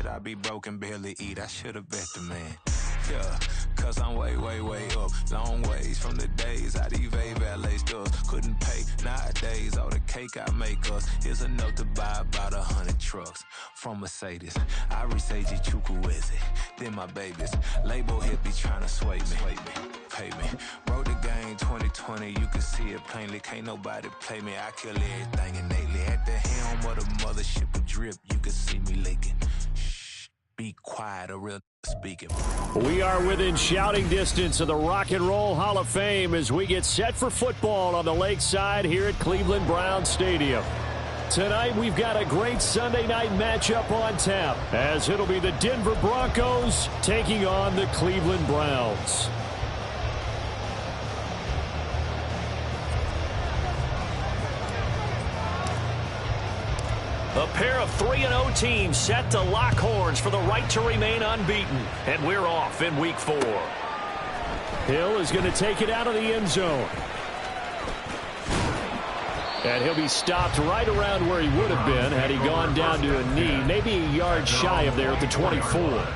that I be broke and barely eat. I should've bet the man. Yeah, cause I'm way, way, way up. Long ways from the days I evade valet stores. Couldn't pay nowadays. All the cake I make us is enough to buy about 100 trucks. From Mercedes, I resage Chukwueze. Then my babies, label hippie trying to sway me. Pay me. Wrote the game 2020, you can see it plainly. Can't nobody play me. I kill everything innately. At the helm of the mothership of drip, you can see me leaking. Shh, be quiet, a real speaking. We are within shouting distance of the Rock and Roll Hall of Fame as we get set for football on the lakeside here at Cleveland Browns Stadium. Tonight we've got a great Sunday night matchup on tap as it'll be the Denver Broncos taking on the Cleveland Browns. A pair of 3-0 teams set to lock horns for the right to remain unbeaten. And we're off in week 4. Hill is going to take it out of the end zone. And he'll be stopped right around where he would have been had he gone down to a knee, maybe a yard shy of there at the 24.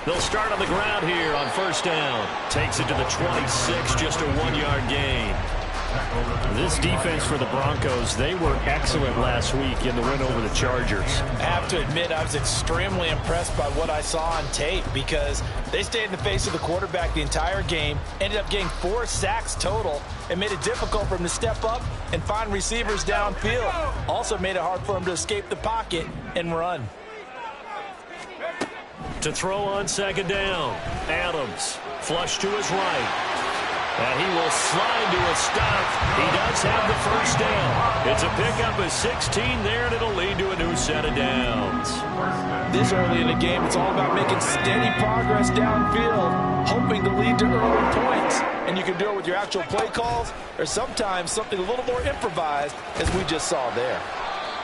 They'll start on the ground here on first down. Takes it to the 26, just a 1-yard gain. This defense for the Broncos, they were excellent last week in the win over the Chargers. I have to admit, I was extremely impressed by what I saw on tape because they stayed in the face of the quarterback the entire game, ended up getting 4 sacks total, and made it difficult for him to step up and find receivers downfield. Also made it hard for him to escape the pocket and run. To throw on second down, Adams, flush to his right. And he will slide to a stop. He does have the first down. It's a pickup of 16 there, and it'll lead to a new set of downs. This early in the game, it's all about making steady progress downfield, hoping to lead to early points. And you can do it with your actual play calls or sometimes something a little more improvised, as we just saw there.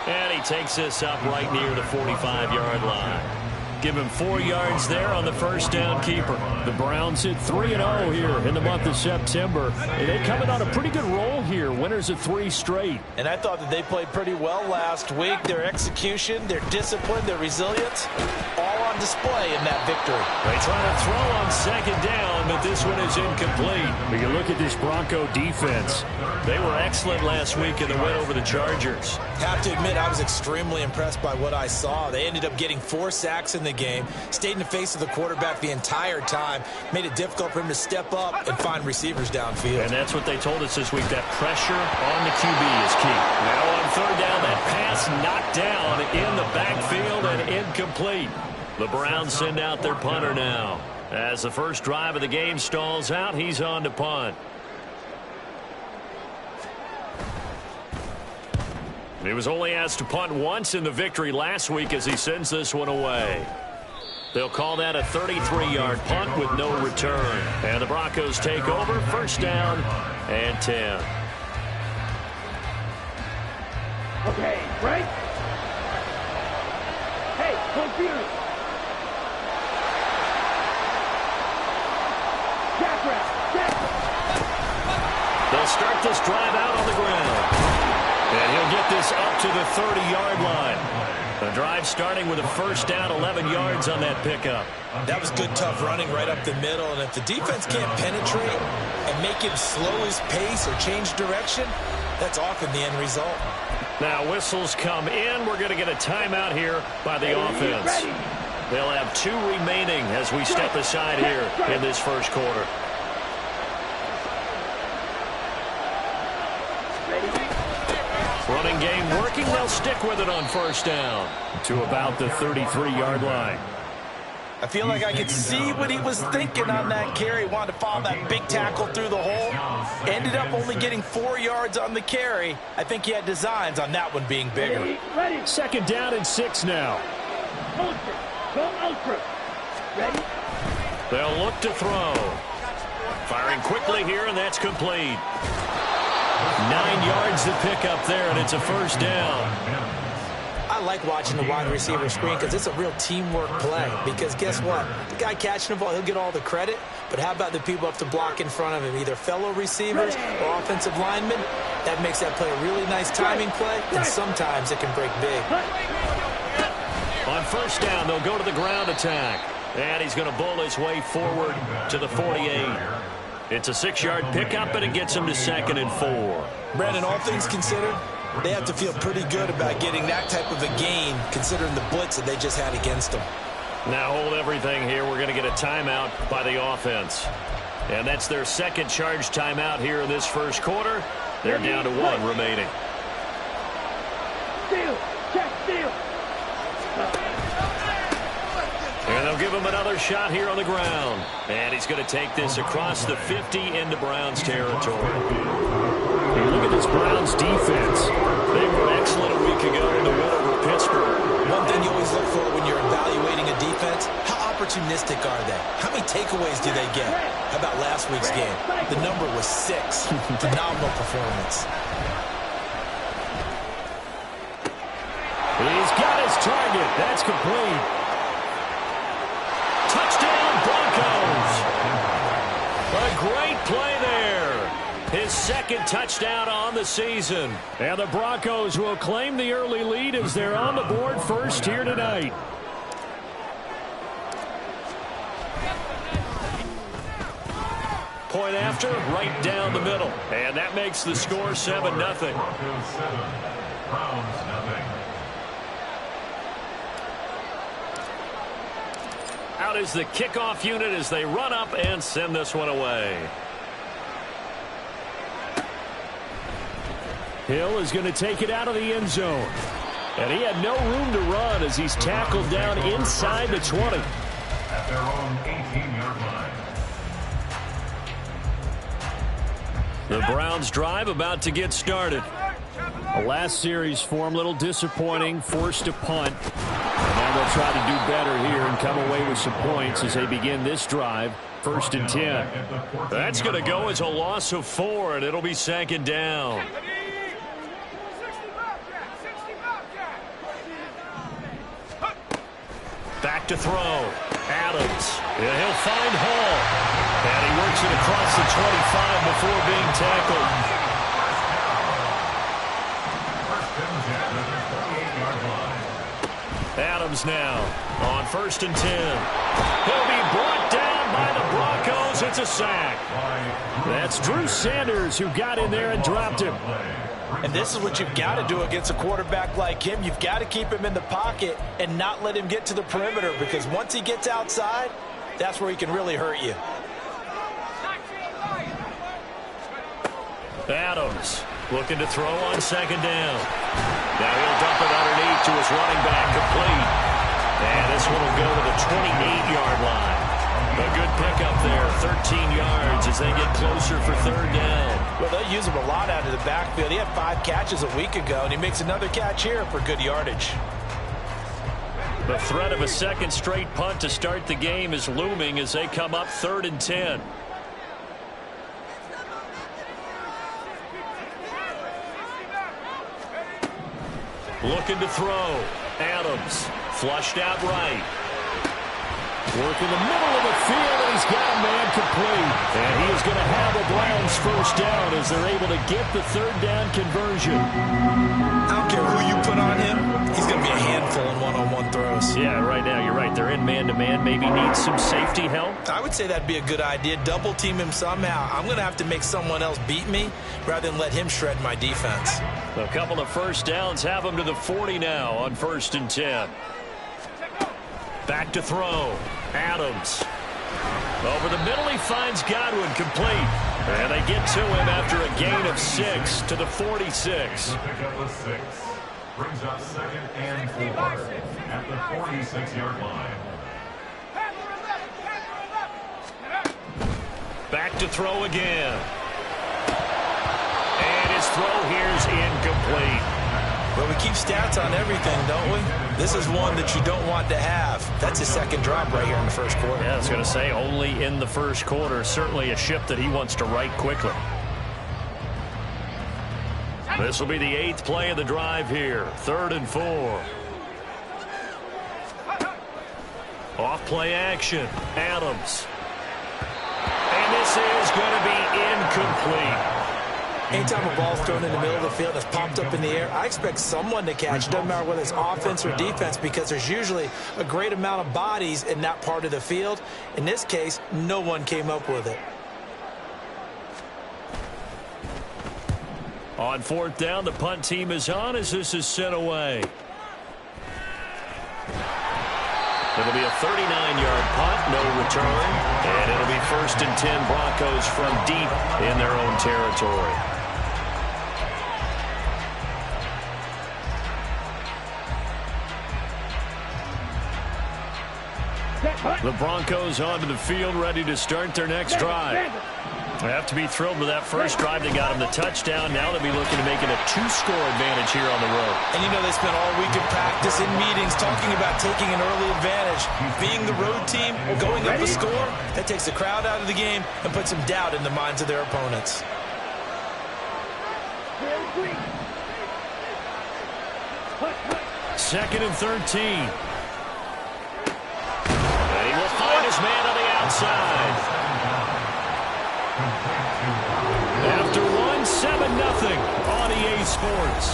And he takes this up right near the 45-yard line. Give him 4 yards there on the first down keeper. The Browns hit 3-0 here in the month of September. And they coming on a pretty good roll here. Winners of 3 straight. And I thought that they played pretty well last week. Their execution, their discipline, their resilience, all on display in that victory. They try to throw on second down, but this one is incomplete. But you look at this Bronco defense. They were excellent last week in the win over the Chargers. Have to admit, I was extremely impressed by what I saw. They ended up getting 4 sacks in the game, stayed in the face of the quarterback the entire time, made it difficult for him to step up and find receivers downfield. And that's what they told us this week, that pressure on the QB is key. Now on third down, that pass knocked down in the backfield and incomplete. The Browns send out their punter now. As the first drive of the game stalls out, he's on to punt. He was only asked to punt once in the victory last week as he sends this one away. They'll call that a 33-yard punt with no return. And the Broncos take over, first down and 10. Okay, right? Hey, computer. They'll start this drive out on the ground. And he'll get this up to the 30-yard line. The drive starting with a first down, 11 yards on that pickup. That was good, tough running right up the middle. And if the defense can't penetrate and make him slow his pace or change direction, that's often the end result. Now whistles come in. We're going to get a timeout here by the offense. They'll have 2 remaining as we step aside here in this first quarter. Running game working. They'll stick with it on first down to about the 33-yard line. I feel like I could see what he was thinking on that carry. Wanted to follow that big tackle through the hole. Ended up only getting 4 yards on the carry. I think he had designs on that one being bigger. Second down and 6 now. Ultra. Go ultra. Ready? They'll look to throw. Firing quickly here, and that's complete. 9 yards to pick up there, and it's a first down. I like watching the wide receiver screen because it's a real teamwork play. Because guess what? The guy catching the ball, he'll get all the credit. But how about the people up to block in front of him, either fellow receivers or offensive linemen? That makes that play a really nice timing play, and sometimes it can break big. On first down, they'll go to the ground attack. And he's going to bull his way forward to the 48. It's a 6-yard pickup, and it gets him to 2nd and 4. Brandon, all things considered, they have to feel pretty good about getting that type of a gain, considering the blitz that they just had against them. Now hold everything here. We're going to get a timeout by the offense. And that's their second charge timeout here in this first quarter. They're down to 1 remaining. Steal! Check steal! And they'll give him another shot here on the ground. And he's going to take this across the 50 into Browns territory. Hey, look at this Browns defense. They were excellent a week ago in the win over Pittsburgh. One thing you always look for when you're evaluating a defense, how opportunistic are they? How many takeaways do they get? How about last week's game? The number was 6. Phenomenal performance. He's got his target. That's complete. Touchdown, Broncos. A great play there. His second touchdown on the season. And the Broncos will claim the early lead as they're on the board first here tonight. Point after, right down the middle. And that makes the score 7-0. Out is the kickoff unit as they run up and send this one away. Hill is going to take it out of the end zone. And he had no room to run as he's tackled down inside the 20. At their own 18-yard line. The Browns drive about to get started. The last series form a little disappointing, forced a punt. And now they'll try to do better here and come away with some points as they begin this drive. 1st and 10. That's going to go as a loss of 4, and it'll be 2nd down. Back to throw. Adams. And he'll find Hall. And he works it across the 25 before being tackled. Adams now on 1st and 10. He'll be brought down by the Broncos. It's a sack. That's Drew Sanders who got in there and dropped him. And this is what you've got to do against a quarterback like him. You've got to keep him in the pocket and not let him get to the perimeter, because once he gets outside, that's where he can really hurt you. Adams looking to throw on 2nd down. Now he'll dump it underneath to his running back, complete. And this one will go to the 28-yard line. A good pickup there, 13 yards as they get closer for 3rd down. Well, they'll use him a lot out of the backfield. He had 5 catches a week ago, and he makes another catch here for good yardage. The threat of a second straight punt to start the game is looming as they come up 3rd and 10. Looking to throw. Adams flushed out right. Working the middle of the field, and he's got a man complete. And he is going to have the Browns 1st down as they're able to get the 3rd down conversion. I don't care who you put on him, he's going to be a handful in one-on-one throws. Yeah, right now, you're right. They're in man-to-man. Maybe needs some safety help. I would say that'd be a good idea. Double team him somehow. I'm going to have to make someone else beat me rather than let him shred my defense. A couple of 1st downs have him to the 40 now on 1st and 10. Back to throw. Adams. Over the middle, he finds Godwin, complete. And they get to him after a gain of 6 to the 46. The pickup was 6. Brings up 2nd and 4 at the 46-yard line. Back to throw again. And his throw here's incomplete. Well, we keep stats on everything, don't we? This is one that you don't want to have. That's his 2nd drop right here in the 1st quarter. Yeah, I was going to say, only in the 1st quarter. Certainly a ship that he wants to right quickly. This will be the 8th play of the drive here. 3rd and 4. Off play action. Adams. And this is going to be incomplete. Anytime a ball's thrown in the middle of the field that's popped up in the air, I expect someone to catch. It doesn't matter whether it's offense or defense, because there's usually a great amount of bodies in that part of the field. In this case, no one came up with it. On fourth down, the punt team is on as this is sent away. It'll be a 39-yard punt, no return. And it'll be 1st and 10 Broncos from deep in their own territory. The Broncos onto the field, ready to start their next drive. They have to be thrilled with that first drive. They got them the touchdown. Now they'll be looking to make it a 2-score advantage here on the road. And you know they spent all week in practice, in meetings, talking about taking an early advantage. Being the road team, going up a score, that takes the crowd out of the game and puts some doubt in the minds of their opponents. 2nd and 13. And he will find his man on the outside. After 7-0 on EA Sports.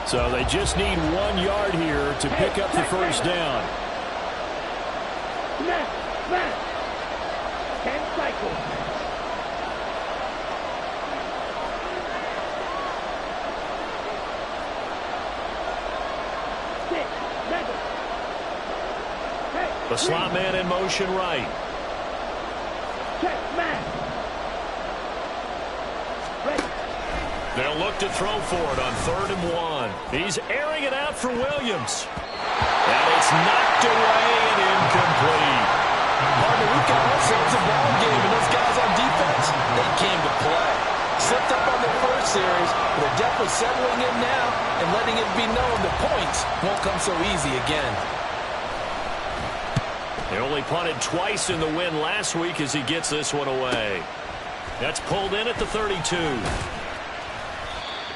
So they just need 1 yard here to pick up the first down. 10 cycles. The slot man in motion right. Check, man. Ready. They'll look to throw for it on 3rd and 1. He's airing it out for Williams. And it's knocked away and incomplete. Partner, we've got ourselves a ball game, and those guys on defense, they came to play. Slipped up on their first series, but they're definitely settling in now and letting it be known the points won't come so easy again. They only punted twice in the win last week as he gets this one away. That's pulled in at the 32.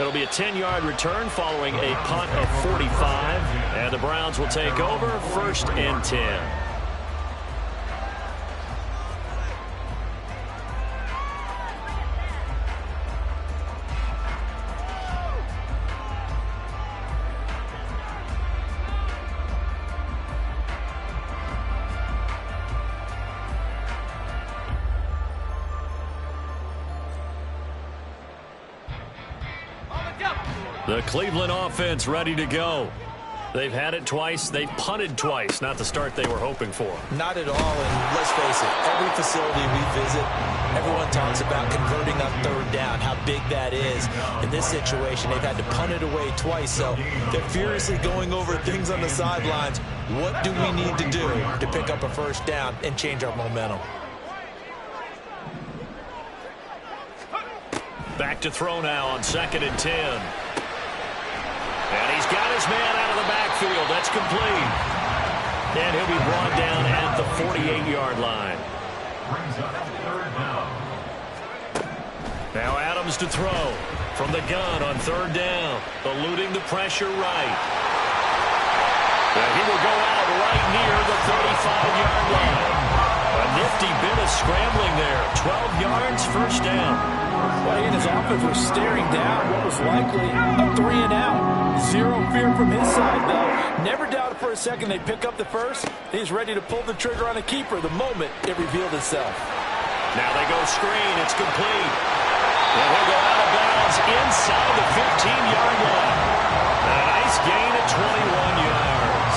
It'll be a 10-yard return following a punt of 45. And the Browns will take over 1st and 10. The Cleveland offense ready to go. They've had it twice. They've punted twice. Not the start they were hoping for. Not at all, and let's face it, every facility we visit, everyone talks about converting on 3rd down, how big that is. In this situation, they've had to punt it away twice, so they're furiously going over things on the sidelines. What do we need to do to pick up a first down and change our momentum? Back to throw now on 2nd and 10. And he's got his man out of the backfield. That's complete. And he'll be brought down at the 48-yard line. Brings up 3rd down. Now Adams to throw from the gun on 3rd down. Eluding the pressure right. And he will go out right near the 35-yard line. A nifty bit of scrambling there. 12 yards, first down. Well, he and his offense were staring down what was likely a 3-and-out. Zero fear from his side, though. Never doubted for a second they'd pick up the first. He's ready to pull the trigger on a keeper the moment it revealed itself. Now they go screen. It's complete. And he'll go out of bounds inside the 15-yard line. A nice gain at 21 yards.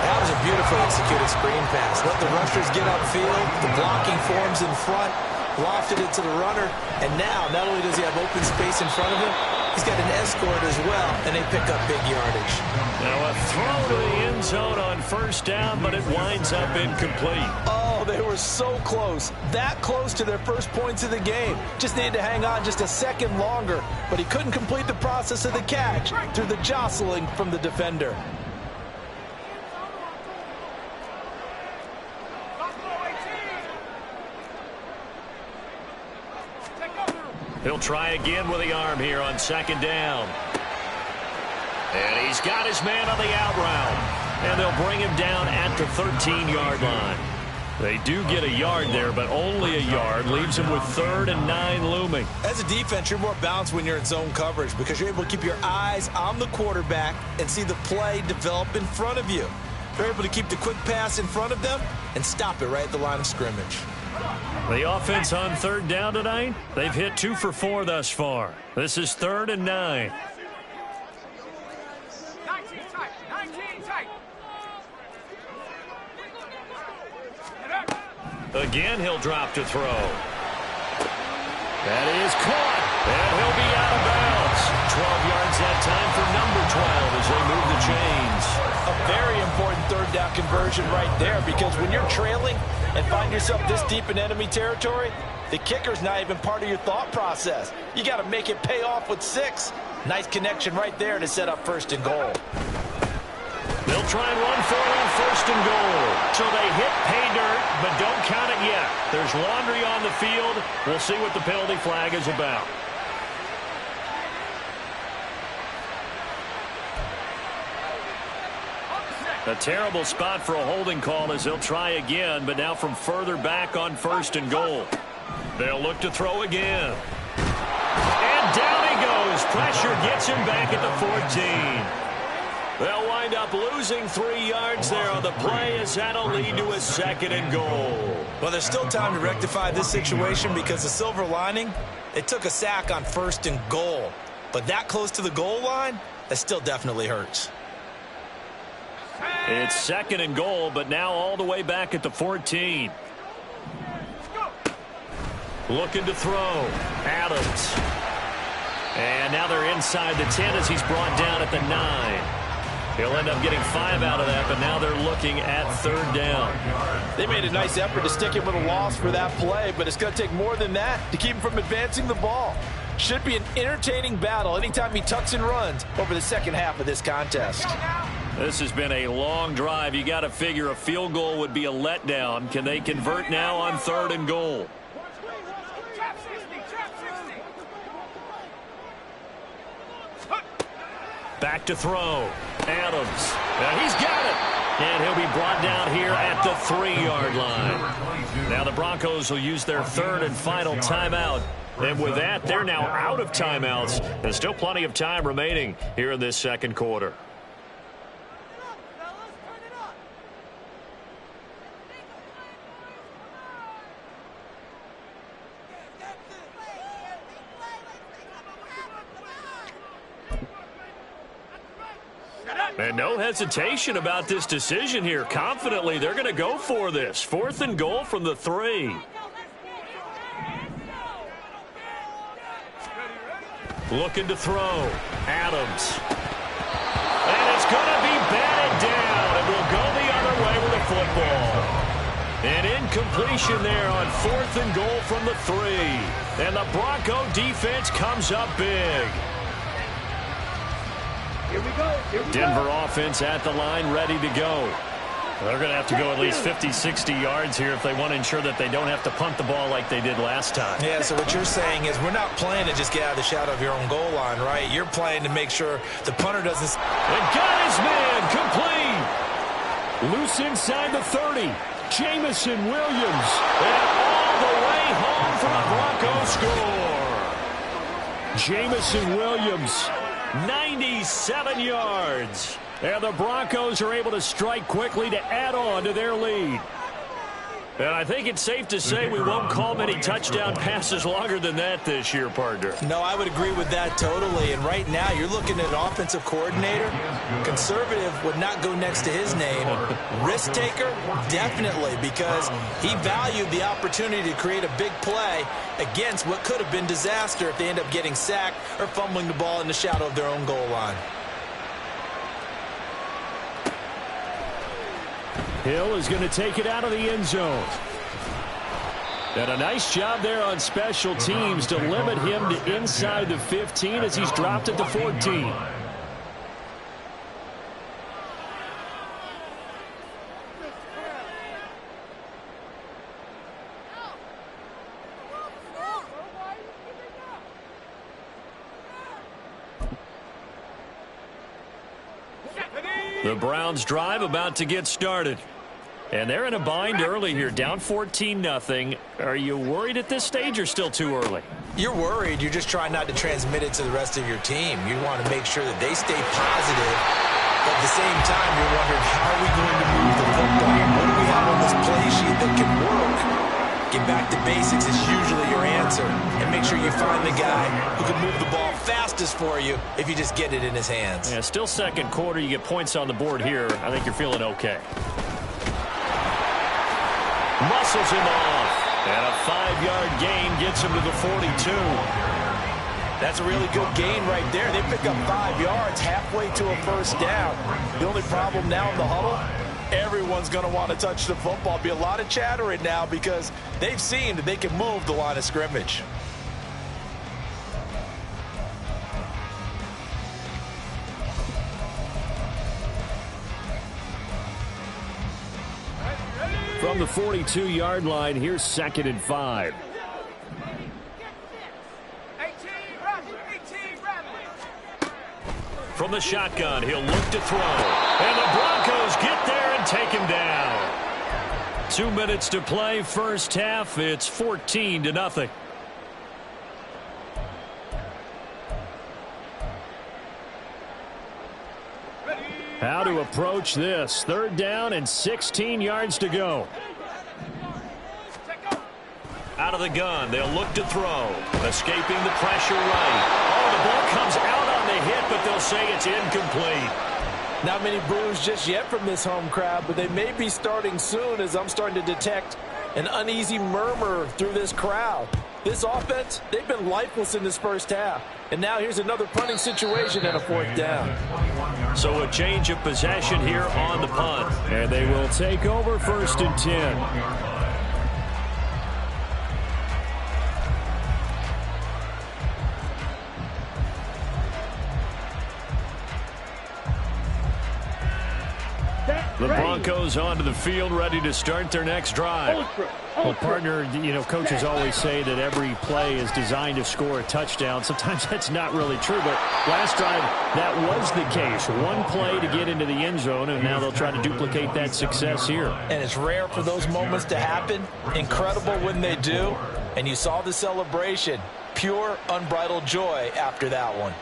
That was a beautifully executed screen pass. Let the rushers get upfield. The blocking forms in front. Lofted it to the runner, and now not only does he have open space in front of him, he's got an escort as well, and they pick up big yardage. Now a throw to the end zone on 1st down, but it winds up incomplete. Oh, Oh, they were so close. That close to their first points of the game. Just needed to hang on just a second longer, but he couldn't complete the process of the catch through the jostling from the defender. He'll try again with the arm here on second down. And he's got his man on the out route. And they'll bring him down at the 13-yard line. They do get a yard there, but only a yard. Leaves him with 3rd and 9 looming. As a defense, you're more balanced when you're in zone coverage because you're able to keep your eyes on the quarterback and see the play develop in front of you. You're able to keep the quick pass in front of them and stop it right at the line of scrimmage. The offense on 3rd down tonight, they've hit 2 for 4 thus far. This is 3rd and 9. Again, he'll drop to throw. That is caught, and he'll be out of bounds. 12 yards that time for number 12 as they move the chains. A very important 3rd down conversion right there because when you're trailing and find yourself this deep in enemy territory, the kicker's not even part of your thought process. You got to make it pay off with 6. Nice connection right there to set up 1st and goal. They'll try and run for it on 1st and goal. So they hit pay dirt, but don't count it yet. There's laundry on the field. We'll see what the penalty flag is about. A terrible spot for a holding call as they'll try again, but now from further back on 1st and goal. They'll look to throw again. And down he goes. Pressure gets him back at the 14. They'll wind up losing 3 yards there on the play as that'll lead to a 2nd and goal. Well, there's still time to rectify this situation because the silver lining, it took a sack on 1st and goal. But that close to the goal line, that still definitely hurts. It's 2nd and goal, but now all the way back at the 14. Looking to throw. Adams. And now they're inside the 10 as he's brought down at the 9. He'll end up getting 5 out of that, but now they're looking at 3rd down. They made a nice effort to stick him with a loss for that play, but it's going to take more than that to keep him from advancing the ball. Should be an entertaining battle anytime he tucks and runs over the second half of this contest. This has been a long drive. You got to figure a field goal would be a letdown. Can they convert now on 3rd and goal? Back to throw. Adams. Now he's got it. And he'll be brought down here at the 3-yard line. Now the Broncos will use their 3rd and final timeout. And with that, they're now out of timeouts. There's still plenty of time remaining here in this 2nd quarter. And no hesitation about this decision here. Confidently, they're going to go for this. 4th and goal from the 3. Looking to throw. Adams. And it's going to be batted down. And will go the other way with the football. An incompletion there on 4th and goal from the 3. And the Bronco defense comes up big. Here we go. Denver offense at the line, ready to go. They're going to have to go at least 50, 60 yards here if they want to ensure that they don't have to punt the ball like they did last time. Yeah, so what you're saying is we're not playing to just get out of the shadow of your own goal line, right? You're playing to make sure the punter doesn't... And got his man complete. Loose inside the 30. Jamison Williams. And all the way home for a Bronco score. Jamison Williams, 97 yards. And the Broncos are able to strike quickly to add on to their lead. And I think it's safe to say we won't call many touchdown passes longer than that this year, partner. No, I would agree with that totally. And right now, you're looking at an offensive coordinator. Conservative would not go next to his name. Risk taker, definitely, because he valued the opportunity to create a big play against what could have been disaster if they end up getting sacked or fumbling the ball in the shadow of their own goal line. Hill is going to take it out of the end zone. And a nice job there on special teams to limit him to inside the 15 as he's dropped it to 14. The Browns drive about to get started. And they're in a bind early here, down 14-0. Are you worried at this stage or still too early? You're worried. You're just trying not to transmit it to the rest of your team. You want to make sure that they stay positive. But at the same time, you're wondering, how are we going to move the football? What do we have on this play sheet that can work? Get back to basics is usually your answer. And make sure you find the guy who can move the ball fastest for you if you just get it in his hands. Yeah, still second quarter. You get points on the board here. I think you're feeling okay. Muscles him off. And a 5-yard gain gets him to the 42. That's a really good gain right there. They pick up 5 yards halfway to a first down. The only problem now in the huddle, everyone's going to want to touch the football. Be a lot of chattering now because they've seen that they can move the line of scrimmage. From the 42-yard line, here's 2nd and 5. From the shotgun, he'll look to throw. And the Broncos get there and take him down. 2 minutes to play, first half. It's 14-0. How to approach this. 3rd down and 16 yards to go. Out of the gun, they'll look to throw. Escaping the pressure right. Oh, the ball comes out on the hit, but they'll say it's incomplete. Not many boos just yet from this home crowd, but they may be starting soon as I'm starting to detect an uneasy murmur through this crowd. This offense, they've been lifeless in this first half. And now here's another punting situation and a 4th down. So a change of possession here on the punt. And they will take over 1st and 10. The Broncos onto the field, ready to start their next drive. Well, partner, you know, coaches always say that every play is designed to score a touchdown. Sometimes that's not really true, but last drive, that was the case. One play to get into the end zone, and now they'll try to duplicate that success here. And it's rare for those moments to happen. Incredible when they do. And you saw the celebration. Pure, unbridled joy after that one.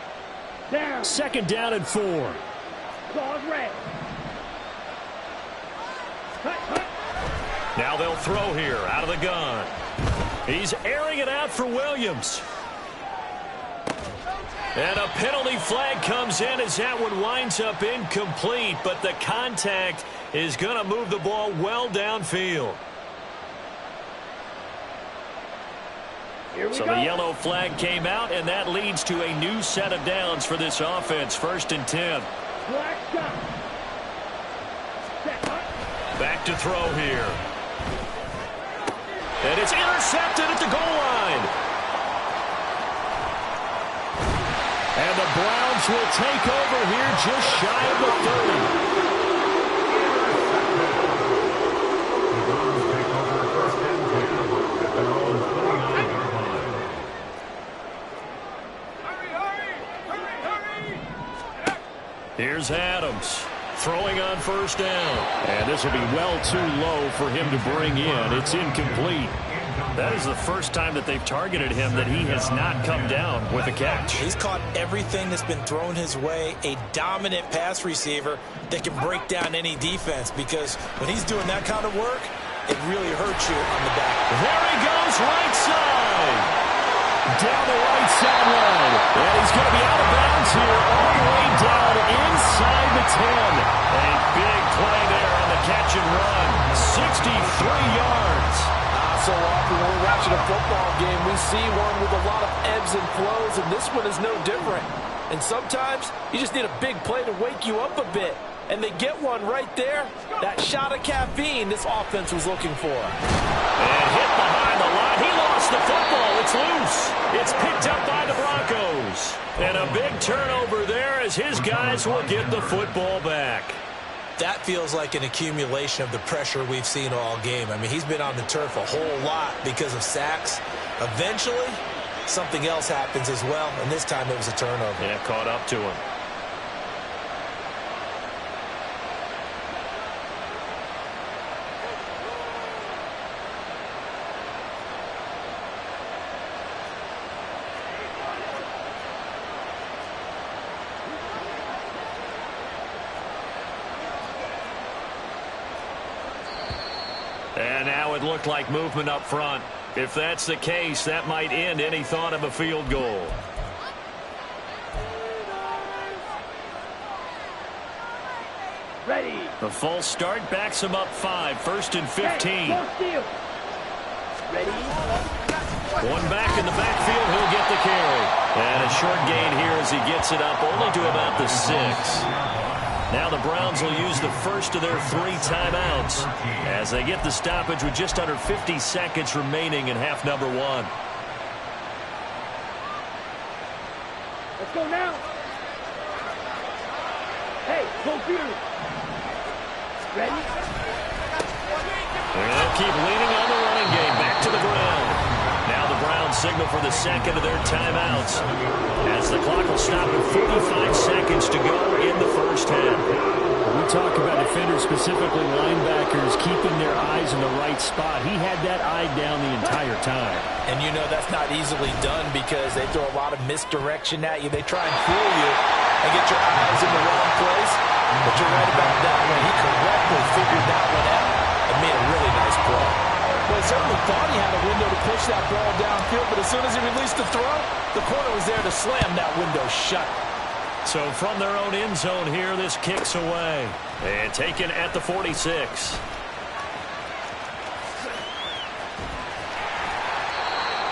2nd down and 4. Now they'll throw here out of the gun. He's airing it out for Williams. And a penalty flag comes in as that one winds up incomplete, but the contact is going to move the ball well downfield. So the yellow flag came out, and that leads to a new set of downs for this offense. 1st and 10. Back to throw here. And it's intercepted at the goal line. And the Browns will take over here just shy of the 30. Here's Adams. Throwing on 1st down. And this will be well too low for him to bring in. It's incomplete. That is the first time that they've targeted him that he has not come down with a catch. He's caught everything that's been thrown his way. A dominant pass receiver that can break down any defense, because when he's doing that kind of work, it really hurts you on the back. There he goes, right side. Down the right sideline. And he's going to be out of bounds here all the way down inside the 10. A big play there on the catch and run. 63 yards. So often when we're watching a football game, we see one with a lot of ebbs and flows, and this one is no different. And sometimes you just need a big play to wake you up a bit. And they get one right there. That shot of caffeine this offense was looking for. And hit behind the line the football. It's loose. It's picked up by the Broncos. And a big turnover there as his guys will get the football back. That feels like an accumulation of the pressure we've seen all game. I mean, he's been on the turf a whole lot because of sacks. Eventually, something else happens as well, and this time it was a turnover. Yeah, caught up to him. And now it looked like movement up front. If that's the case, that might end any thought of a field goal. Ready. The false start backs him up 5, 1st and 15. Ready. One back in the backfield, he'll get the carry. And a short gain here as he gets it up only to about the 6. Now the Browns will use the first of their 3 timeouts as they get the stoppage with just under 50 seconds remaining in half number 1. Let's go now. Hey, go through. Ready? They'll keep leaning on the running game. Back to the ground. Now the Browns signal for the second of their timeouts as the clock will stop at 45 seconds to go in the first half. We talk about defenders, specifically linebackers, keeping their eyes in the right spot. He had that eye down the entire time. And you know that's not easily done because they throw a lot of misdirection at you. They try and fool you and get your eyes in the wrong place. But you're right about that one. He correctly figured that one out and made a really nice play. Well, he certainly thought he had a window to push that ball downfield, but as soon as he released the throw, the corner was there to slam that window shut. So from their own end zone here, this kicks away. And taken at the 46.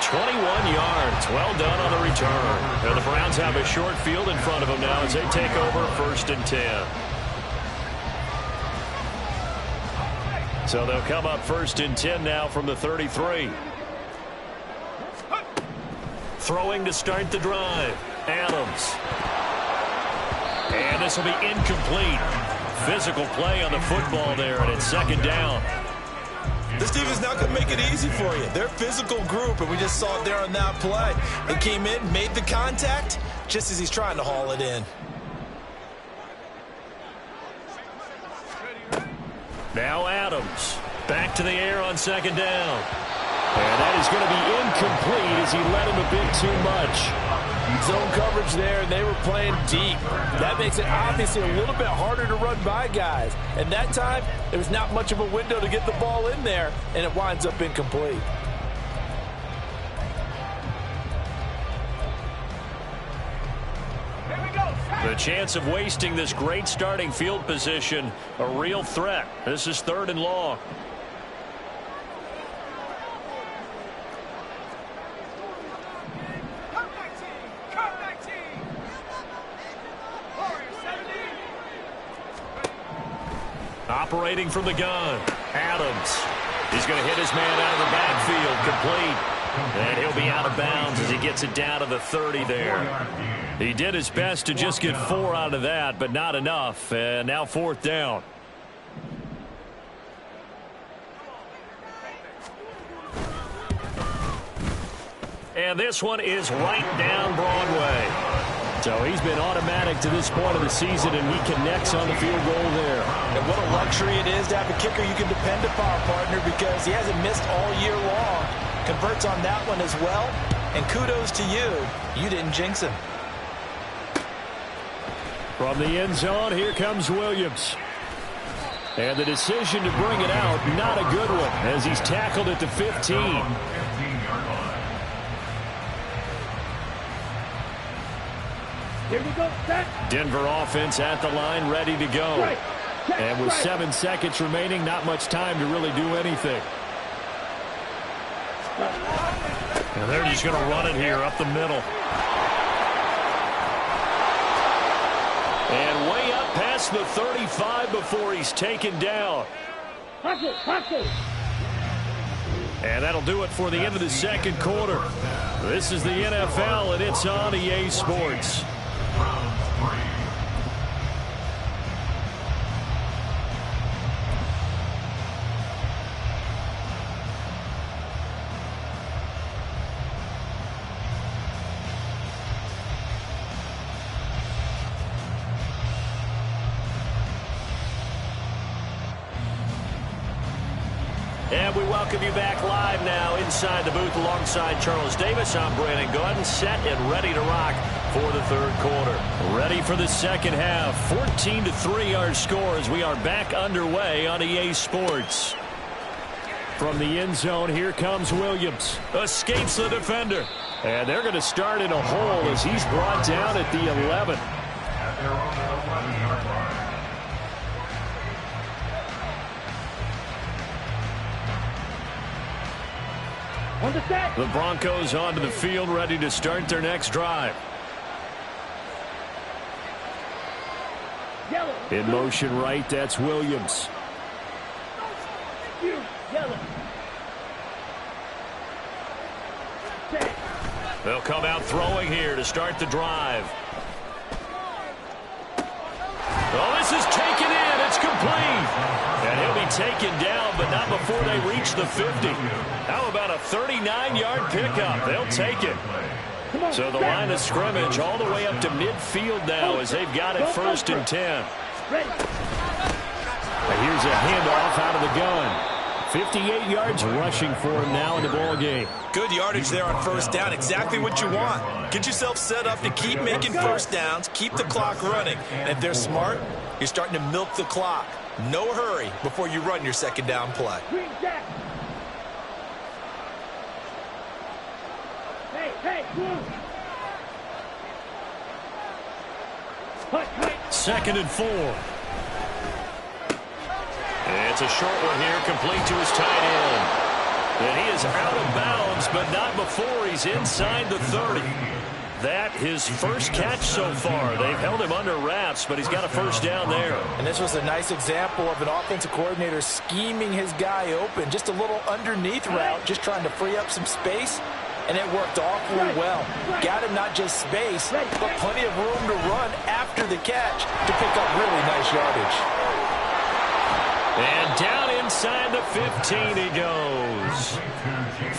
21 yards. Well done on the return. And the Browns have a short field in front of them now as they take over 1st and 10. So they'll come up 1st and 10 now from the 33. Throwing to start the drive. Adams. And this will be incomplete. Physical play on the football there, and it's 2nd down. This defense not going to make it easy for you. They're a physical group, and we just saw it there on that play. It came in, made the contact, just as he's trying to haul it in. Now Adams. Back to the air on 2nd down. And that is going to be incomplete as he led him a bit too much. Zone coverage there, and they were playing deep. That makes it obviously a little bit harder to run by guys. And that time, there was not much of a window to get the ball in there, and it winds up incomplete. The chance of wasting this great starting field position, a real threat. This is 3rd and long. Operating from the gun, Adams. He's going to hit his man out of the backfield, complete. And he'll be out of bounds as he gets it down to the 30 there. He did his best to just get 4 out of that, but not enough. And now 4th down. And this one is right down Broadway. So he's been automatic to this point of the season, and he connects on the field goal there. And what a luxury it is to have a kicker you can depend upon, partner, because he hasn't missed all year long. Converts on that one as well. And kudos to you. You didn't jinx him. From the end zone, here comes Williams. And the decision to bring it out, not a good one, as he's tackled at the 15. Here we go, set. Denver offense at the line, ready to go. Right. Check, And with right. 7 seconds remaining, not much time to really do anything. And they're just going to run it here up the middle. And way up past the 35 before he's taken down. Hustle, hustle. And that'll do it for the end of the second quarter. This is the NFL, and it's on EA Sports. And we welcome you back live now inside the booth alongside Charles Davis. I'm Brandon Gaudin, set and ready to rock for the third quarter. Ready for the second half. 14-3 our score as we are back underway on EA Sports. From the end zone, here comes Williams. Escapes the defender. And they're going to start in a hole as he's brought down at the 11. At their own 11-yard line. On the set. The Broncos onto the field, ready to start their next drive. Yellow. In motion right, that's Williams. You. Yellow. Set. They'll come out throwing here to start the drive. Oh, this is taken in. It's complete. And he'll be taken down, but not before they reach the 50. How about a 39-yard pickup? They'll take it. So the line of scrimmage all the way up to midfield now as they've got it 1st and 10. Ready. Here's a handoff out of the gun. 58 yards rushing for him now in the ball game. Good yardage there on first down. Exactly what you want. Get yourself set up to keep making first downs, keep the clock running. And if they're smart, you're starting to milk the clock. No hurry before you run your second down play. Green jack. Hey, blue. Hut. 2nd and 4. It's a short one here, complete to his tight end. And he is out of bounds, but not before he's inside the 30. That his first catch so far. They've held him under wraps, but he's got a first down there. And this was a nice example of an offensive coordinator scheming his guy open. Just a little underneath route, just trying to free up some space. And it worked awfully well. Got him not just space, but plenty of room to run after the catch to pick up really nice yardage. And down inside the 15 he goes.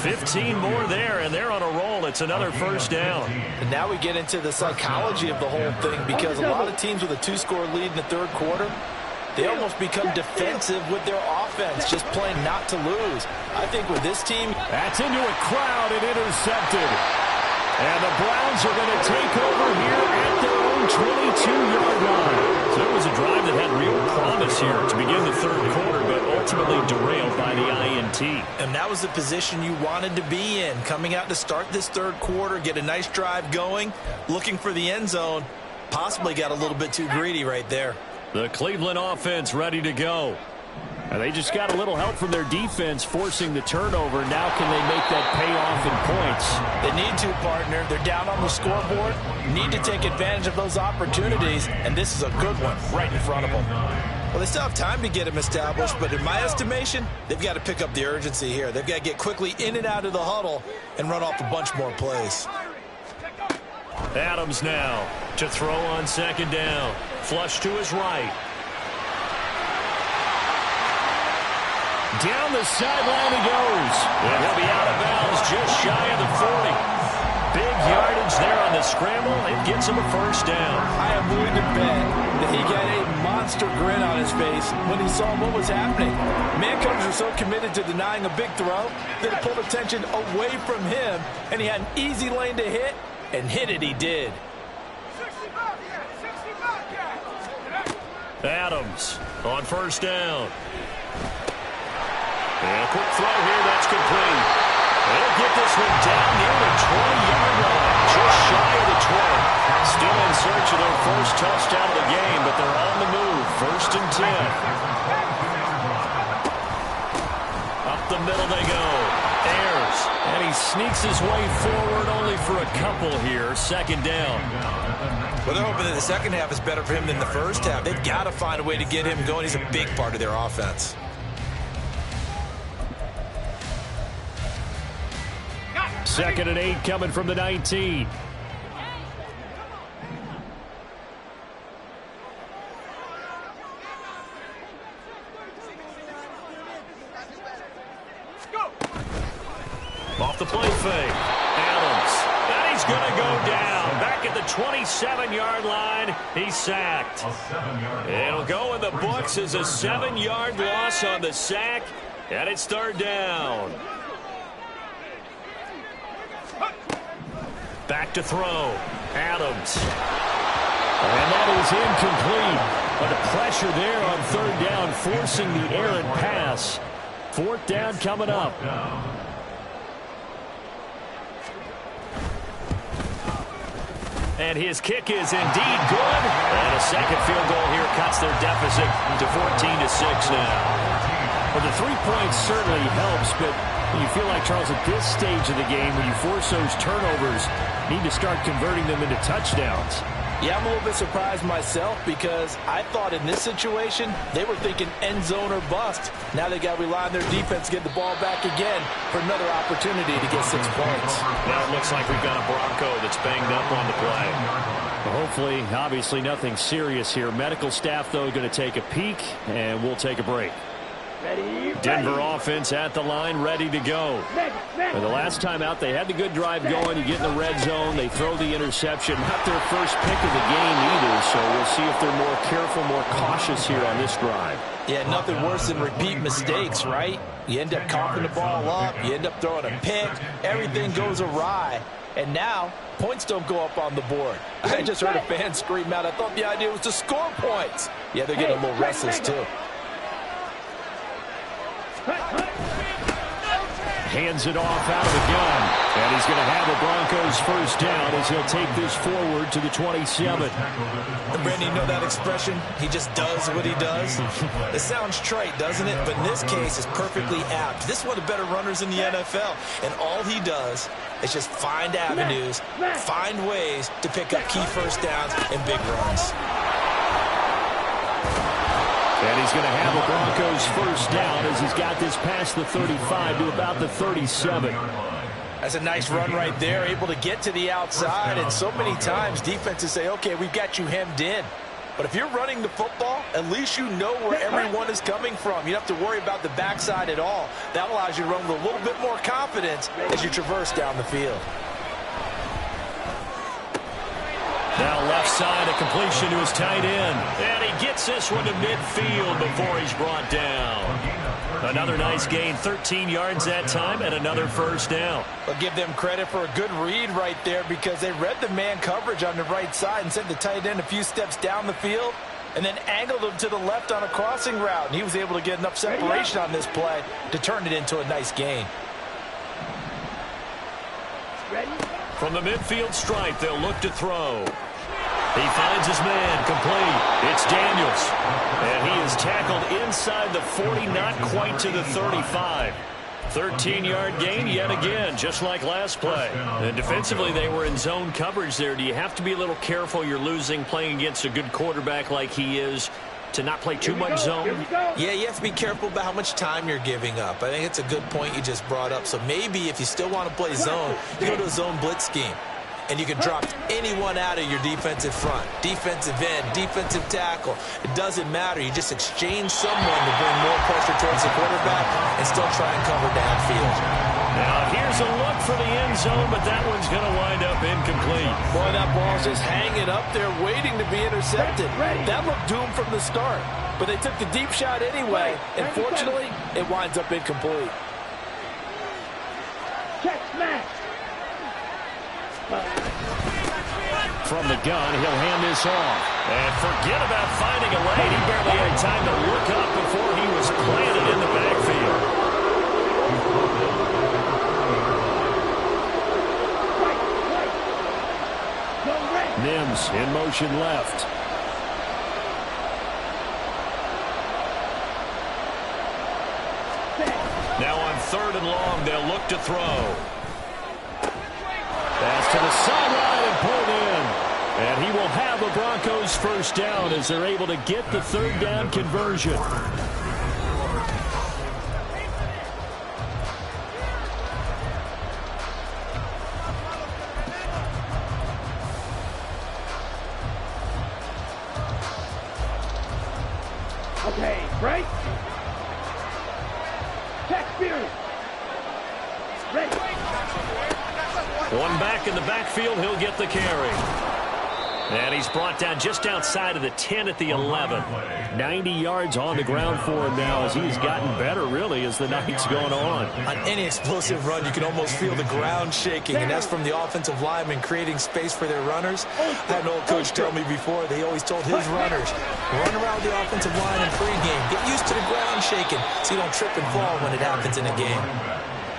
15 more there, and they're on a roll. It's another first down. And now we get into the psychology of the whole thing, because a lot of teams with a 2-score lead in the third quarter, they almost become defensive with their offense, just playing not to lose. I think with this team, that's into a crowd and intercepted. And the Browns are going to take over here at their own 22-yard line. So it was a drive that had real promise here to begin the third quarter, but ultimately derailed by the INT. And that was the position you wanted to be in, coming out to start this third quarter, get a nice drive going, looking for the end zone. Possibly got a little bit too greedy right there. The Cleveland offense ready to go. And they just got a little help from their defense forcing the turnover. Now can they make that pay off in points? They need to, partner. They're down on the scoreboard. Need to take advantage of those opportunities, and this is a good one right in front of them. Well, they still have time to get them established, but in my estimation, they've got to pick up the urgency here. They've got to get quickly in and out of the huddle and run off a bunch more plays. Adams now to throw on second down. Flush to his right. Down the sideline he goes. And he'll be out of bounds just shy of the 40. Big yardage there on the scramble. It gets him a first down. I am willing to bet that he got a monster grin on his face when he saw what was happening. Man coaches are so committed to denying a big throw that it pulled attention away from him, and he had an easy lane to hit, and hit it he did. Adams on first down. And a quick throw here, that's complete. They'll get this one down near the 20-yard line, just shy of the 20. Still in search of their first touchdown of the game, but they're on the move. 1st and 10. Up the middle they go. Ayers. And he sneaks his way forward only for a couple here. 2nd down. Well, they're hoping that the second half is better for him than the first half. They've got to find a way to get him going. He's a big part of their offense. 2nd and 8 coming from the 19. Off the play fake. Adams. And he's going to go down. Back at the 27-yard line. He's sacked. It'll go in the books as a 7-yard loss on the sack. And it's 3rd down. Back to throw. Adams. And that is incomplete. But the pressure there on 3rd down, forcing the errant pass. 4th down coming up. And his kick is indeed good. And a second field goal here cuts their deficit to 14-6 now. Well, the 3 points certainly helps, but you feel like, Charles, at this stage of the game, when you force those turnovers, you need to start converting them into touchdowns. Yeah, I'm a little bit surprised myself because I thought in this situation they were thinking end zone or bust. Now they got to rely on their defense to get the ball back again for another opportunity to get 6 points. Now it looks like we've got a Bronco that's banged up on the play. Well, hopefully, obviously nothing serious here. Medical staff, though, going to take a peek, and we'll take a break. Denver offense at the line, ready to go. For the last time out, they had the good drive going. You get in the red zone, they throw the interception. Not their first pick of the game either, so we'll see if they're more careful, more cautious here on this drive. Yeah, nothing worse than repeat mistakes, right? You end up coughing the ball up, you end up throwing a pick, everything goes awry. And now, points don't go up on the board. I just heard a fan scream out, I thought the idea was to score points. Yeah, they're getting a little restless too. Hands it off out of the gun. And he's going to have the Broncos first down as he'll take this forward to the 27. And Brandon, you know that expression? He just does what he does. It sounds trite, doesn't it? But in this case, it's perfectly apt. This is one of the better runners in the NFL. And all he does is just find avenues, find ways to pick up key first downs and big runs. And he's going to have the Broncos first down as he's got this past the 35 to about the 37. That's a nice run right there, able to get to the outside. And so many times defenses say, okay, we've got you hemmed in. But if you're running the football, at least you know where everyone is coming from. You don't have to worry about the backside at all. That allows you to run with a little bit more confidence as you traverse down the field. Now left side, a completion to his tight end. And he gets this one to midfield before he's brought down. Another nice gain, 13 yards that time, and another first down. I'll give them credit for a good read right there because they read the man coverage on the right side and sent the tight end a few steps down the field and then angled him to the left on a crossing route. And he was able to get enough separation on this play to turn it into a nice gain. From the midfield stripe, they'll look to throw. He finds his man, complete. It's Daniels. And he is tackled inside the 40, not quite to the 35. 13-yard gain yet again, just like last play. And defensively, they were in zone coverage there. Do you have to be a little careful? You're losing playing against a good quarterback like he is to not play too much zone? Yeah, you have to be careful about how much time you're giving up. I think it's a good point you just brought up. So maybe if you still want to play zone, you go to a zone blitz scheme. And you can drop anyone out of your defensive front, defensive end, defensive tackle. It doesn't matter. You just exchange someone to bring more pressure towards the quarterback and still try and cover downfield. Now here's a look for the end zone, but that one's going to wind up incomplete. Boy, that ball's just hanging up there waiting to be intercepted. That looked doomed from the start. But they took the deep shot anyway, and fortunately, it winds up incomplete. Check smash. From the gun, he'll hand this off. And forget about finding a lane. He barely had time to look up before he was planted in the backfield. Mims in motion left. Now on 3rd and long, they'll look to throw. Pass to the sideline and pulled in. And he will have the Broncos first down as they're able to get the 3rd down conversion. Okay, break. Check spirit. Ready. One back in the backfield. He'll get the carry. And he's brought down just outside of the 10 at the 11. 90 yards on the ground for him now as he's gotten better, really, as the night's gone on. On any explosive run, you can almost feel the ground shaking, and that's from the offensive linemen creating space for their runners. I had an old coach tell me before, they always told his runners, run around the offensive line in pregame. Get used to the ground shaking so you don't trip and fall when it happens in a game.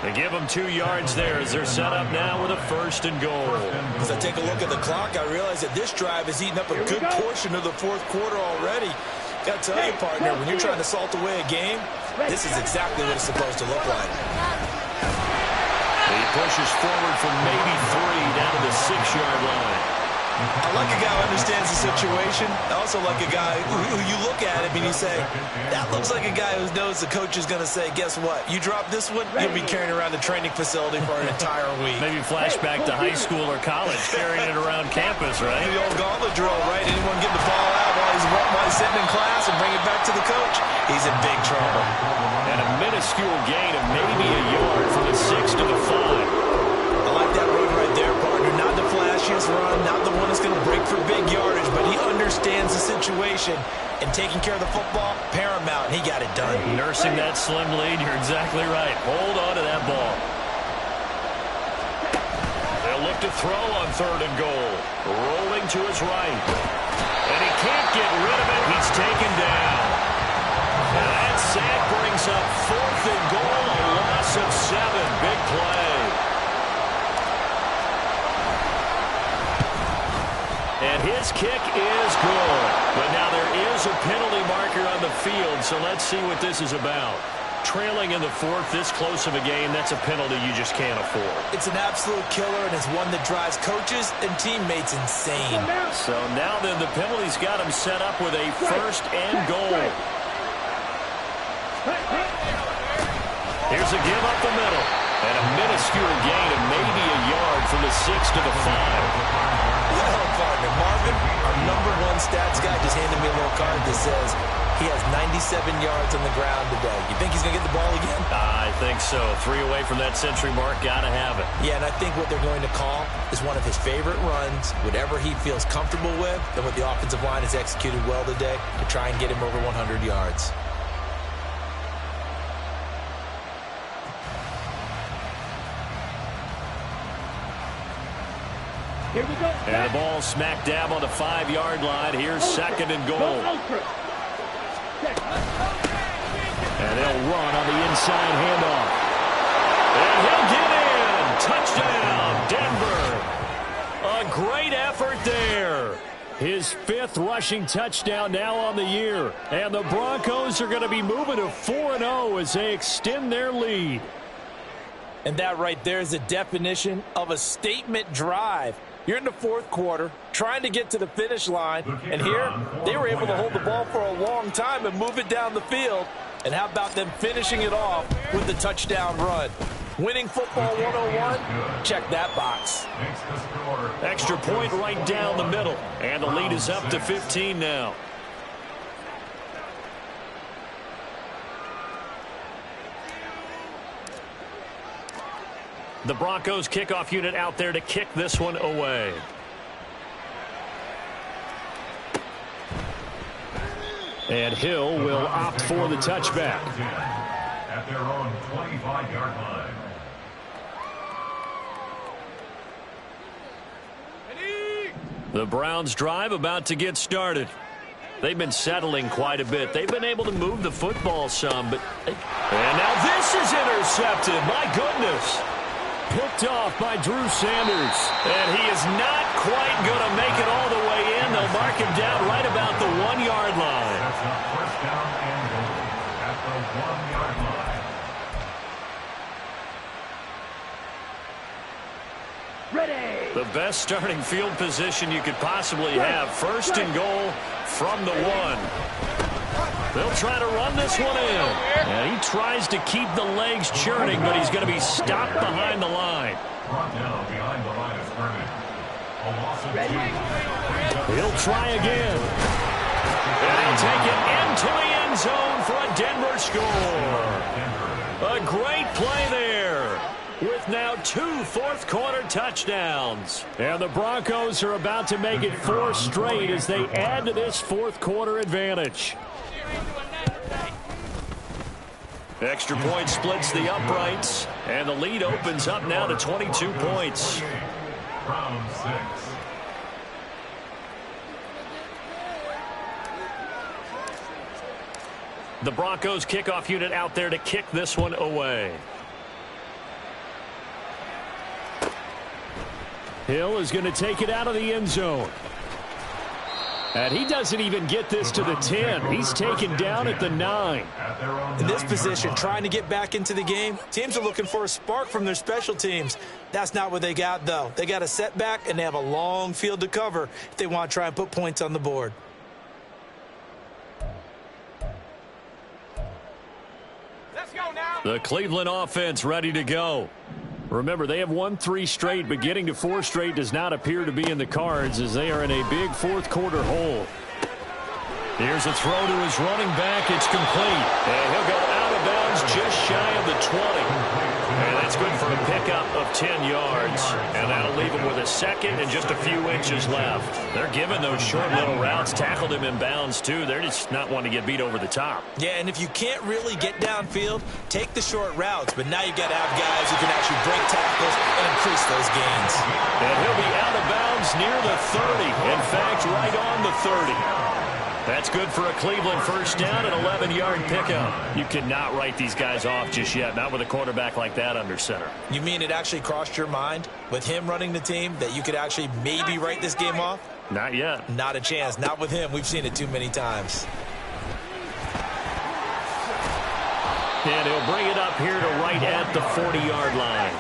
They give them 2 yards there as they're set up now with a 1st and goal. As I take a look at the clock, I realize that this drive has eaten up a good portion of the 4th quarter already. Got to tell you, partner, when you're trying to salt away a game, this is exactly what it's supposed to look like. He pushes forward from maybe 3 down to the 6-yard line. I like a guy who understands the situation. I also like a guy who you look at him and you say, that looks like a guy who knows the coach is going to say, guess what? You drop this one, you'll be carrying around the training facility for an entire week. Maybe flashback to high school or college, carrying it around campus, right? The old gauntlet drill, right? Anyone get the ball out while he's sitting in class and bring it back to the coach? He's in big trouble. And a minuscule gain of maybe a yard from the 6 to the 5. I like that run right there, partner. Not the flashiest run, not the one that's going to break for big yardage, but he understands the situation, and taking care of the football, paramount, and he got it done. Nursing that slim lead, you're exactly right. Hold on to that ball. They'll look to throw on 3rd and goal. Rolling to his right. And he can't get rid of it. He's taken down. And that sack brings up 4th and goal, a loss of 7. Big play. And his kick is good. But now there is a penalty marker on the field, so let's see what this is about. Trailing in the 4th, this close of a game, that's a penalty you just can't afford. It's an absolute killer, and it's one that drives coaches and teammates insane. So now then, the penalty's got him set up with a 1st and goal. Here's a give up the middle. And a minuscule gain of maybe a yard from the 6 to the 5. Well, partner, Marvin, our #1 stats guy, just handed me a little card that says he has 97 yards on the ground today. You think he's going to get the ball again? I think so. 3 away from that century mark. Got to have it. Yeah, and I think what they're going to call is one of his favorite runs, whatever he feels comfortable with, and what the offensive line has executed well today to try and get him over 100 yards. Here we go. And the ball smack dab on the 5-yard line. Here's 2nd and goal. And they'll run on the inside handoff. And he'll get in. Touchdown, Denver. A great effort there. His 5th rushing touchdown now on the year. And the Broncos are going to be moving to 4-0 as they extend their lead. And that right there is the definition of a statement drive. You're in the 4th quarter, trying to get to the finish line, and here they were able to hold the ball for a long time and move it down the field. And how about them finishing it off with the touchdown run? Winning football 101, check that box. Extra point right down the middle, and the lead is up to 15 now. The Broncos kickoff unit out there to kick this one away. And Hill will opt for the touchback. At their own 25-yard line. The Browns drive about to get started. They've been settling quite a bit. They've been able to move the football some, but... And now this is intercepted. My goodness. Picked off by Drew Sanders. And he is not quite going to make it all the way in. They'll mark him down right about the 1-yard line. That's a 1st down and goal at the 1-yard line. Ready. The best starting field position you could possibly have. 1st and goal from the 1. They'll try to run this one in. And he tries to keep the legs churning, but he's going to be stopped behind the line. Brought down behind the line of scrimmage. A loss of 2. He'll try again. And he'll take it into the end end zone for a Denver score. A great play there, with now 2 fourth-quarter touchdowns. And the Broncos are about to make it 4 straight as they add to this fourth-quarter advantage. Extra point splits the uprights, and the lead opens up now to 22 points. Round 6. The Broncos kickoff unit out there to kick this one away. Hill is going to take it out of the end zone. And he doesn't even get this to the 10. He's taken down at the 9. In this position, trying to get back into the game, teams are looking for a spark from their special teams. That's not what they got, though. They got a setback, and they have a long field to cover if they want to try and put points on the board. The Cleveland offense ready to go. Remember, they have won 3 straight, but getting to 4 straight does not appear to be in the cards as they are in a big fourth-quarter hole. Here's a throw to his running back. It's complete. And he'll go out of bounds just shy of the 20. And that's good for a pickup of 10 yards. And that'll leave him with a second and just a few inches left. They're giving those short little routes. Tackled him in bounds, too. They're just not wanting to get beat over the top. Yeah, and if you can't really get downfield, take the short routes. But now you've got to have guys who can actually break tackles and increase those gains. And he'll be out of bounds near the 30. In fact, right on the 30. That's good for a Cleveland first down, an 11-yard pickup. You cannot write these guys off just yet, not with a quarterback like that under center. You mean it actually crossed your mind with him running the team that you could actually maybe write this game off? Not yet. Not a chance. Not with him. We've seen it too many times. And he'll bring it up here to right at the 40-yard line.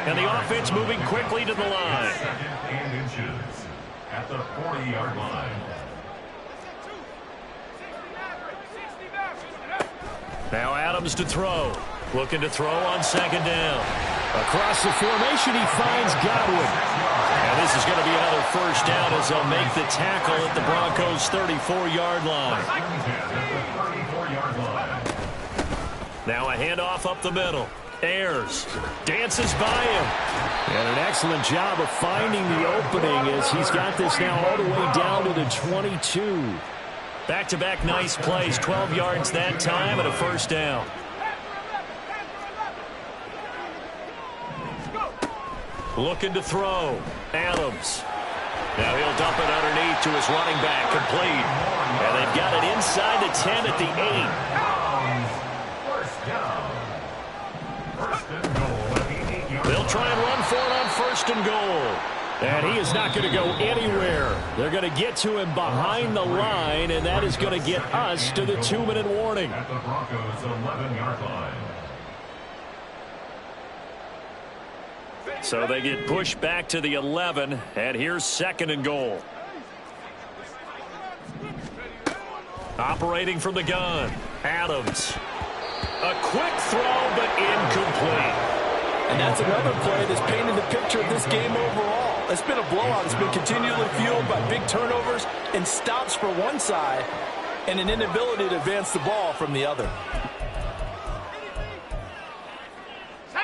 And the offense moving quickly to the line. Second and inches at the 40-yard line. Now Adams to throw. Looking to throw on second down. Across the formation, he finds Godwin. And this is going to be another first down as they'll make the tackle at the Broncos' 34-yard line. Now a handoff up the middle. Ayers dances by him. And an excellent job of finding the opening as he's got this now all the way down to the 22. Back-to-back nice plays, 12 yards that time and a first down. Looking to throw. Adams. Now he'll dump it underneath to his running back, complete. And they've got it inside the 10 at the 8. They'll try and run for it on first and goal. And he is not going to go anywhere. They're going to get to him behind the line, and that is going to get us to the 2-minute warning. At the Broncos' 11-yard line. So they get pushed back to the 11, and here's second and goal. Operating from the gun, Adams. A quick throw, but incomplete. And that's another play that's painted the picture of this game overall. It's been a blowout. It's been continually fueled by big turnovers and stops for one side and an inability to advance the ball from the other.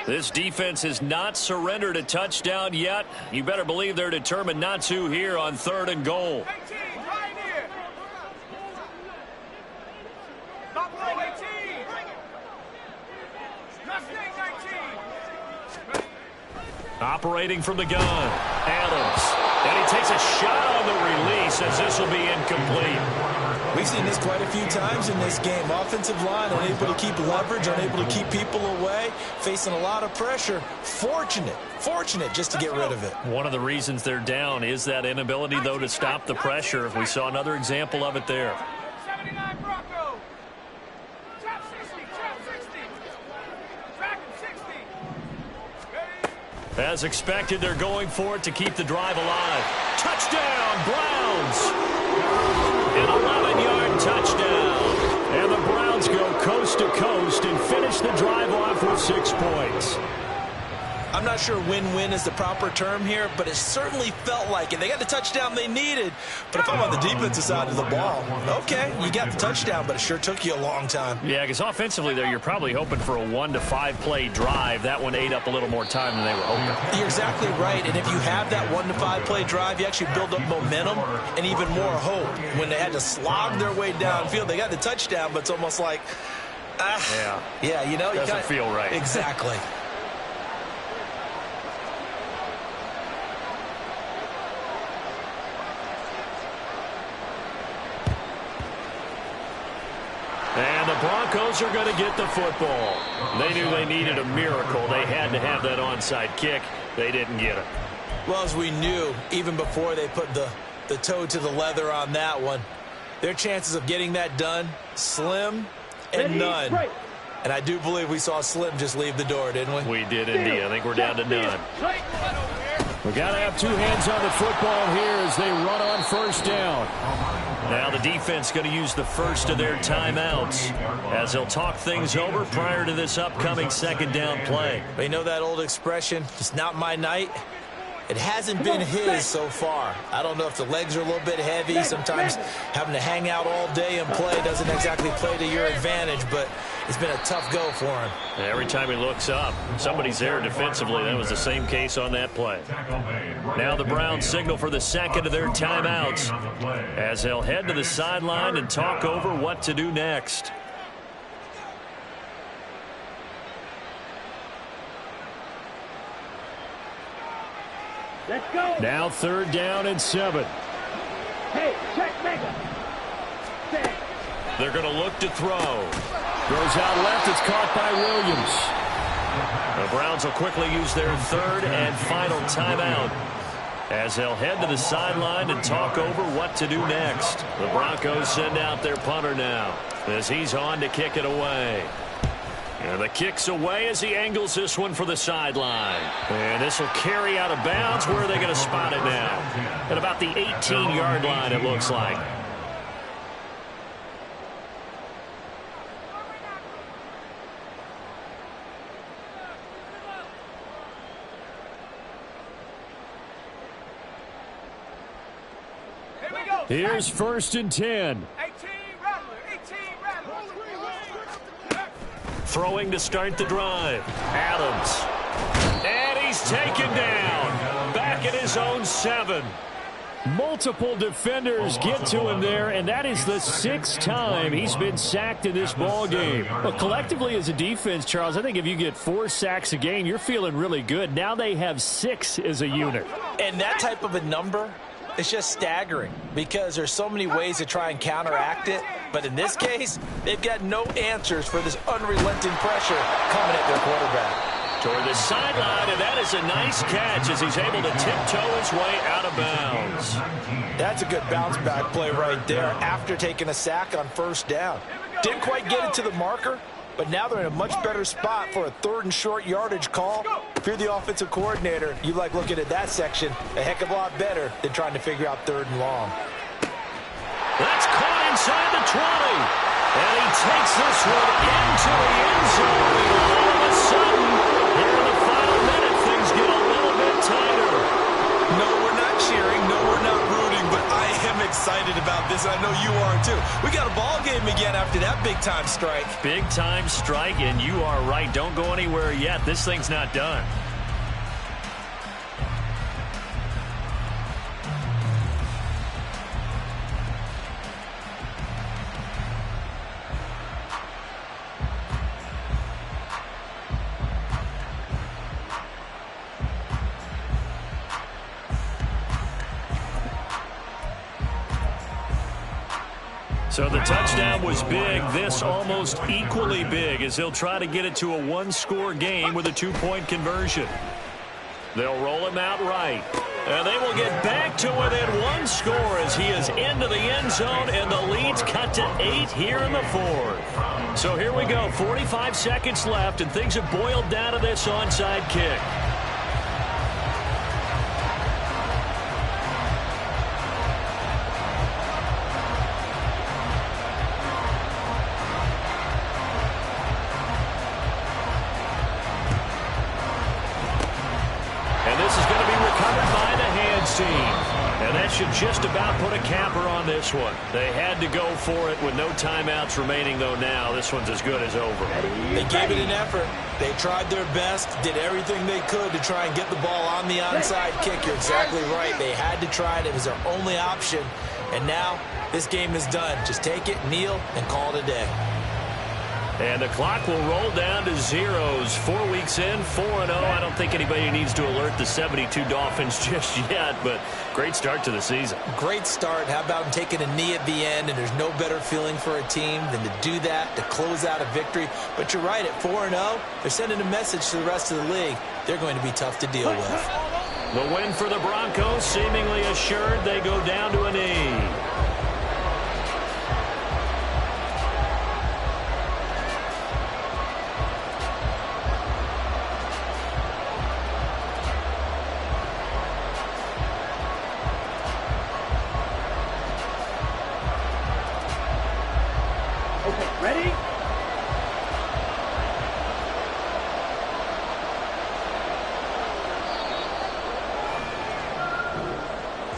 This defense has not surrendered a touchdown yet. You better believe they're determined not to here on third and goal. Operating from the gun, Adams. And he takes a shot on the release as this will be incomplete. We've seen this quite a few times in this game. Offensive line unable to keep leverage, unable to keep people away, facing a lot of pressure. Fortunate just to get rid of it. One of the reasons they're down is that inability, though, to stop the pressure. We saw another example of it there. 79 Bronco. Trap 60, trap 60. Track 60. As expected, they're going for it to keep the drive alive. Touchdown, Browns! An 11-yard touchdown. And the Browns go coast to coast and finish the drive off with 6 points. I I'm not sure win-win is the proper term here, but it certainly felt like it. They got the touchdown they needed, but if I'm on the defensive side of the ball, okay, you got the touchdown, but it sure took you a long time. Yeah, because offensively there, you're probably hoping for a 1 to 5 play drive. That one ate up a little more time than they were hoping. You're exactly right, and if you have that 1 to 5 play drive, you actually build up momentum and even more hope. When they had to slog their way downfield, they got the touchdown, but it's almost like, yeah, you know, doesn't feel right. Exactly. And the Broncos are going to get the football. They knew they needed a miracle. They had to have that onside kick. They didn't get it. Well, as we knew, even before they put the toe to the leather on that one, their chances of getting that done, slim and none. And I do believe we saw Slim just leave the door, didn't we? We did indeed. I think we're down to none. We got to have two hands on the football here as they run on first down. Now the defense going to use the first of their timeouts as they'll talk things over prior to this upcoming second down play. But you know that old expression, it's not my night? It hasn't been his so far. I don't know if the legs are a little bit heavy. Sometimes having to hang out all day and play doesn't exactly play to your advantage, but it's been a tough go for him. Every time he looks up, somebody's there defensively. That was the same case on that play. Now the Browns signal for the second of their timeouts as they'll head to the sideline and talk over what to do next. Let's go. Now 3rd down and 7. Hey, check mega. Set. They're going to look to throw. Goes out left. It's caught by Williams. The Browns will quickly use their 3rd and final timeout as they'll head to the sideline and talk over what to do next. The Broncos send out their punter now as he's on to kick it away. And the kick's away as he angles this one for the sideline. And this will carry out of bounds. Where are they going to spot it now? At about the 18-yard line, it looks like. Here we go. Here's 1st and 10. 18 Rattler. 18 Rattler. Throwing to start the drive. Adams. And he's taken down. Back at his own 7. Multiple defenders get to him there, and that is the 6th time he's been sacked in this ball game. But collectively as a defense, Charles, I think if you get 4 sacks a game, you're feeling really good. Now they have 6 as a unit. And that type of a number, it's just staggering because there's so many ways to try and counteract it. But in this case, they've got no answers for this unrelenting pressure coming at their quarterback. Toward the sideline, and that is a nice catch as he's able to tiptoe his way out of bounds. That's a good bounce-back play right there after taking a sack on 1st down. Didn't quite get it to the marker, but now they're in a much better spot for a 3rd and short yardage call. If you're the offensive coordinator, you like looking at that section a heck of a lot better than trying to figure out 3rd and long. That's caught inside the 20. And he takes this one into the end zone. And all of a sudden, here in the final minute, things get a little bit tighter. No, we're not cheering. No, we're not rooting. But I am excited about this. I know you are, too. We got a ball game again after that big-time strike. Big-time strike, and you are right. Don't go anywhere yet. This thing's not done. So the touchdown was big. This almost equally big as they'll try to get it to a 1-score game with a 2-point conversion. They'll roll him out right. And they will get back to within 1 score as he is into the end zone, and the lead's cut to 8 here in the 4th. So here we go, 45 seconds left, and things have boiled down to this onside kick. should just about put a capper on this one. They had to go for it with no timeouts remaining, though now. This one's as good as over. They gave it an effort. They tried their best, did everything they could to try and get the ball on the onside kick. You're exactly right. They had to try it. It was their only option. And now this game is done. Just take it, kneel, and call it a day. And the clock will roll down to zeros. 4 weeks in, 4-0. I don't think anybody needs to alert the 72 Dolphins just yet, but great start to the season. Great start. How about taking a knee at the end? And there's no better feeling for a team than to do that, to close out a victory. But you're right, at 4-0, they're sending a message to the rest of the league. They're going to be tough to deal with. The win for the Broncos, seemingly assured. They go down to a knee. Ready?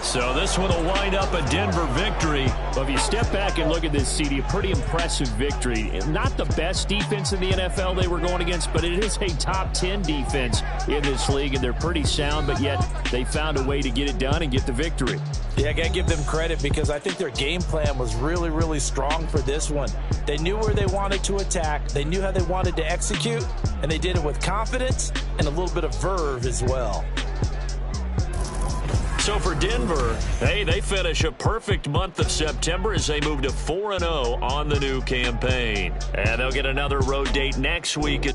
So this one will wind up a Denver victory. Well, if you step back and look at this, CD, a pretty impressive victory. Not the best defense in the NFL they were going against, but it is a top 10 defense in this league, and they're pretty sound, but yet they found a way to get it done and get the victory. Yeah, I got to give them credit because I think their game plan was really, really strong for this one. They knew where they wanted to attack. They knew how they wanted to execute, and they did it with confidence and a little bit of verve as well. So for Denver, hey, they finish a perfect month of September as they move to 4-0 on the new campaign. And they'll get another road date next week.